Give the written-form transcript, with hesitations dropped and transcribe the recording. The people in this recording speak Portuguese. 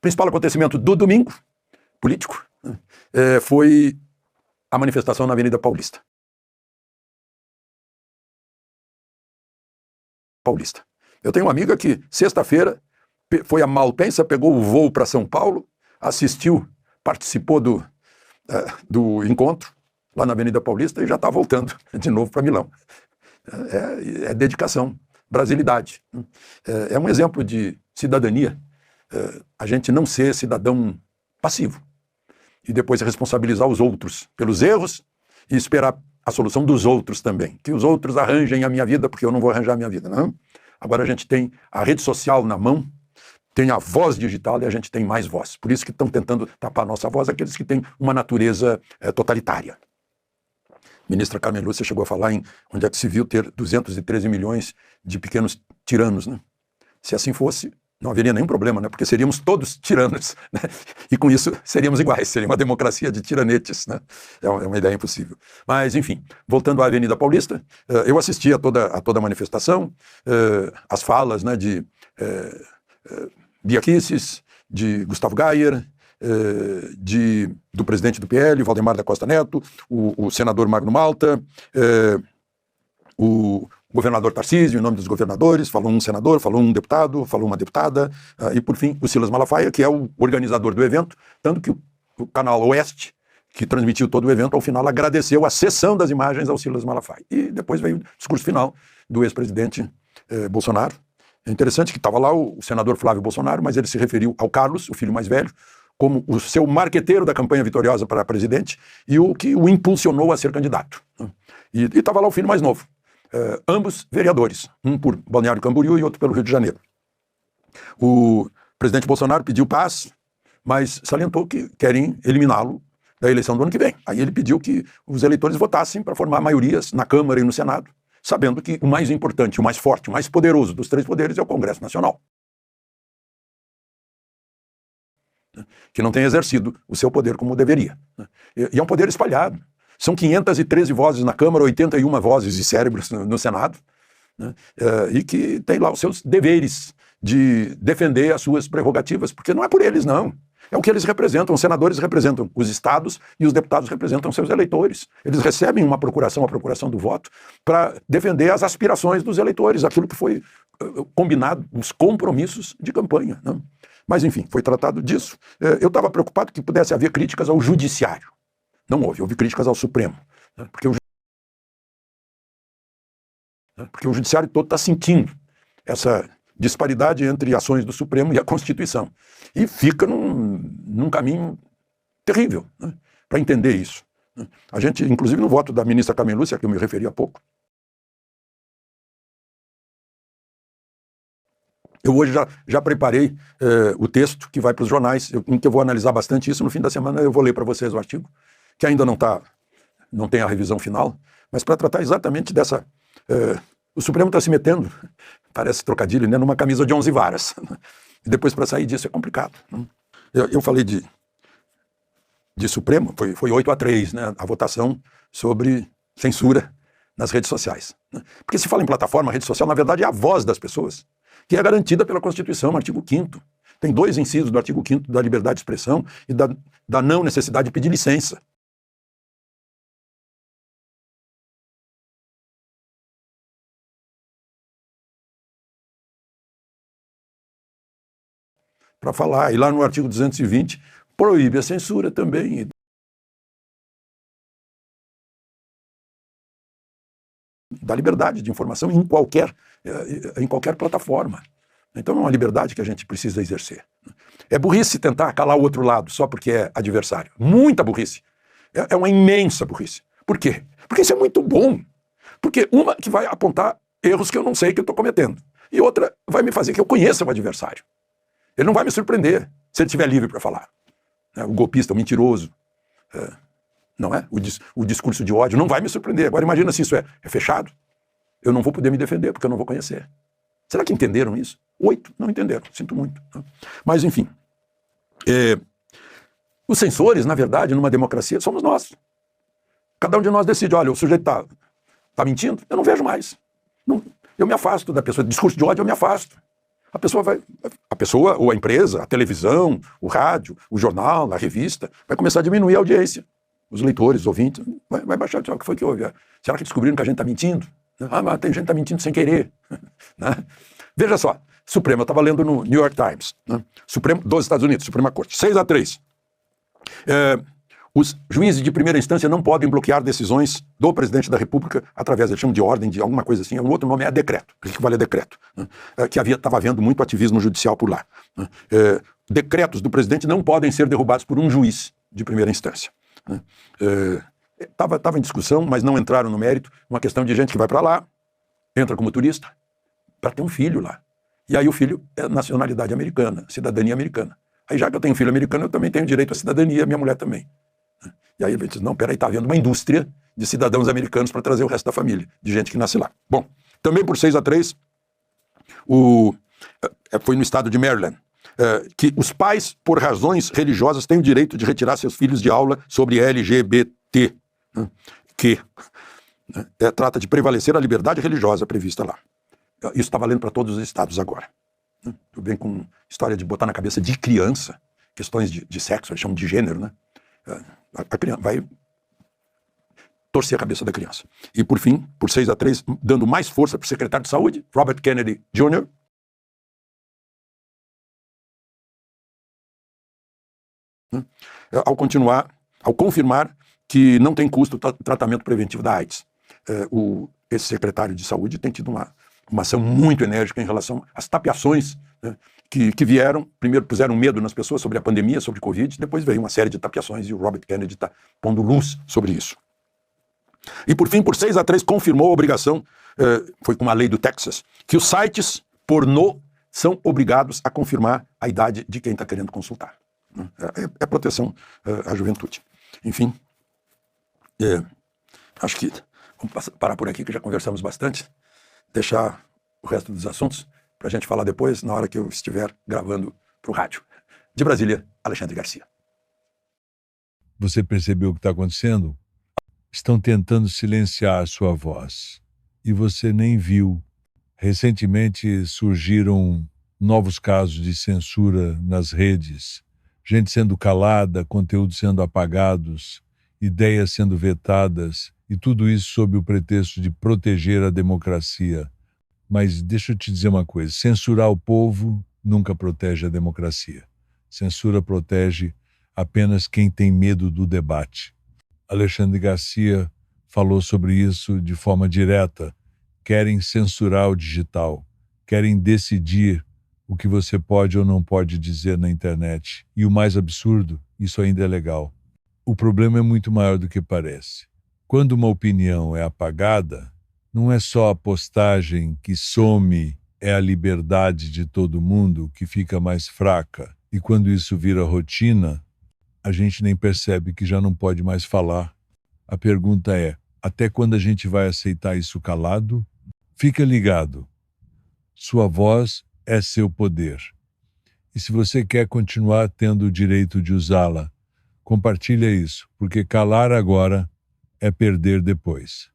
principal acontecimento do domingo, político, foi a manifestação na Avenida Paulista. Eu tenho uma amiga que, sexta-feira, foi a Malpensa, pegou o voo para São Paulo, assistiu, participou do encontro lá na Avenida Paulista e já está voltando de novo para Milão. É dedicação, brasilidade. É um exemplo de cidadania, a gente não ser cidadão passivo e depois responsabilizar os outros pelos erros e esperar a solução dos outros também. Que os outros arranjem a minha vida, porque eu não vou arranjar a minha vida, não. Agora a gente tem a rede social na mão, tem a voz digital e a gente tem mais voz. Por isso que estão tentando tapar a nossa voz aqueles que têm uma natureza totalitária. A ministra Carmen Lúcia chegou a falar em onde é que se viu ter 213 milhões de pequenos tiranos, né? Se assim fosse, não haveria nenhum problema, né? Porque seríamos todos tiranos, né? E com isso seríamos iguais, seria uma democracia de tiranetes, né? É uma ideia impossível. Mas, enfim, voltando à Avenida Paulista, eu assisti a toda a manifestação, as falas, né, de Bia Kicis, de Gustavo Gayer, do presidente do PL, Valdemar da Costa Neto, o senador Magno Malta, o governador Tarcísio, em nome dos governadores, falou um senador, falou um deputado, falou uma deputada, e por fim o Silas Malafaia, que é o organizador do evento, tanto que o canal Oeste, que transmitiu todo o evento, ao final agradeceu a cessão das imagens ao Silas Malafaia. E depois veio o discurso final do ex-presidente Bolsonaro. É interessante que estava lá o senador Flávio Bolsonaro, mas ele se referiu ao Carlos, o filho mais velho, como o seu marqueteiro da campanha vitoriosa para presidente e o que o impulsionou a ser candidato. E estava lá o filho mais novo. Ambos vereadores, um por Balneário Camboriú e outro pelo Rio de Janeiro. O presidente Bolsonaro pediu paz, mas salientou que querem eliminá-lo da eleição do ano que vem. Aí ele pediu que os eleitores votassem para formar maiorias na Câmara e no Senado, sabendo que o mais importante, o mais forte, o mais poderoso dos três poderes é o Congresso Nacional, que não tem exercido o seu poder como deveria. E é um poder espalhado. São 513 vozes na Câmara, 81 vozes e cérebros no Senado, né? E que tem lá os seus deveres de defender as suas prerrogativas, porque não é por eles, não. É o que eles representam. Os senadores representam os estados e os deputados representam seus eleitores. Eles recebem a procuração do voto, para defender as aspirações dos eleitores, aquilo que foi combinado, os compromissos de campanha, né? Mas, enfim, foi tratado disso. Eu estava preocupado que pudesse haver críticas ao judiciário. Não houve críticas ao Supremo, né? Porque o judiciário todo está sentindo essa disparidade entre ações do Supremo e a Constituição. E fica num caminho terrível, né, para entender isso. A gente, inclusive no voto da ministra Carmen Lúcia, a que eu me referi há pouco, eu hoje já preparei o texto que vai para os jornais, em que eu vou analisar bastante isso. No fim da semana eu vou ler para vocês o artigo, que ainda não tem a revisão final, mas para tratar exatamente dessa... o Supremo está se metendo, parece trocadilho, né, numa camisa de 11 varas. E depois para sair disso é complicado, né? Eu falei de Supremo, foi 8-3, né, a votação sobre censura nas redes sociais, né? Porque se fala em plataforma, rede social, na verdade é a voz das pessoas, que é garantida pela Constituição, no artigo 5º. Tem 2 incisos do artigo 5º da liberdade de expressão e da não necessidade de pedir licença para falar. E lá no artigo 220 proíbe a censura também. Da liberdade de informação em qualquer plataforma. Então é uma liberdade que a gente precisa exercer. É burrice tentar calar o outro lado só porque é adversário. Muita burrice. É uma imensa burrice. Por quê? Porque isso é muito bom. Porque uma que vai apontar erros que eu não sei que eu estou cometendo. E outra vai me fazer que eu conheça o adversário. Ele não vai me surpreender se ele estiver livre para falar. O golpista, o mentiroso, não é? O discurso de ódio não vai me surpreender. Agora imagina se isso é fechado. Eu não vou poder me defender porque eu não vou conhecer. Será que entenderam isso? 8 não entenderam, sinto muito. Mas enfim, os censores, na verdade, numa democracia, somos nós. Cada um de nós decide, olha, o sujeito está mentindo, eu não vejo mais. Não, eu me afasto da pessoa. Discurso de ódio, eu me afasto. a pessoa ou a empresa, a televisão, o rádio, o jornal, a revista, vai começar a diminuir a audiência. Os leitores, os ouvintes, vai baixar. O que foi que houve? Será que descobriram que a gente está mentindo? Mas tem gente que está mentindo sem querer. Né? Veja só, Supremo, eu estava lendo no New York Times, né? Supremo dos Estados Unidos, Suprema Corte, 6-3. Os juízes de primeira instância não podem bloquear decisões do presidente da República através, eles chamam de ordem, de alguma coisa assim, o outro nome é decreto, que equivale a decreto, né? Que estava havendo muito ativismo judicial por lá. Né? Decretos do presidente não podem ser derrubados por um juiz de primeira instância. Né? Estava em discussão, mas não entraram no mérito, uma questão de gente que vai para lá, entra como turista, para ter um filho lá. E aí o filho é nacionalidade americana, cidadania americana. Aí já que eu tenho filho americano, eu também tenho direito à cidadania, minha mulher também. E aí ele diz, não, peraí, está havendo uma indústria de cidadãos americanos para trazer o resto da família, de gente que nasce lá. Bom, também por 6-3, foi no estado de Maryland, que os pais, por razões religiosas, têm o direito de retirar seus filhos de aula sobre LGBT, né, que trata de prevalecer a liberdade religiosa prevista lá. Isso está valendo para todos os estados agora. Tudo bem com história de botar na cabeça de criança questões de sexo, eles chamam de gênero, né? A criança vai torcer a cabeça da criança. E por fim, por 6-3, dando mais força para o secretário de saúde, Robert Kennedy Jr., ao confirmar que não tem custo o tratamento preventivo da AIDS. Esse secretário de saúde tem tido uma ação muito enérgica em relação às tapeações, né, que vieram, primeiro puseram medo nas pessoas sobre a pandemia, sobre Covid, depois veio uma série de tapeações e o Robert Kennedy está pondo luz sobre isso. E por fim, por 6-3, confirmou a obrigação, foi com uma lei do Texas, que os sites pornô são obrigados a confirmar a idade de quem está querendo consultar. É proteção à juventude. Enfim, acho que vamos parar por aqui, que já conversamos bastante, deixar o resto dos assuntos para a gente falar depois, na hora que eu estiver gravando para o rádio. De Brasília, Alexandre Garcia. Você percebeu o que está acontecendo? Estão tentando silenciar a sua voz. E você nem viu. Recentemente surgiram novos casos de censura nas redes. Gente sendo calada, conteúdos sendo apagados, ideias sendo vetadas, e tudo isso sob o pretexto de proteger a democracia. Mas deixa eu te dizer uma coisa, censurar o povo nunca protege a democracia. Censura protege apenas quem tem medo do debate. Alexandre Garcia falou sobre isso de forma direta. Querem censurar o digital, querem decidir o que você pode ou não pode dizer na internet. E o mais absurdo, isso ainda é legal. O problema é muito maior do que parece. Quando uma opinião é apagada, não é só a postagem que some, é a liberdade de todo mundo que fica mais fraca. E quando isso vira rotina, a gente nem percebe que já não pode mais falar. A pergunta é, até quando a gente vai aceitar isso calado? Fica ligado. Sua voz é seu poder. E se você quer continuar tendo o direito de usá-la, compartilha isso, porque calar agora é perder depois.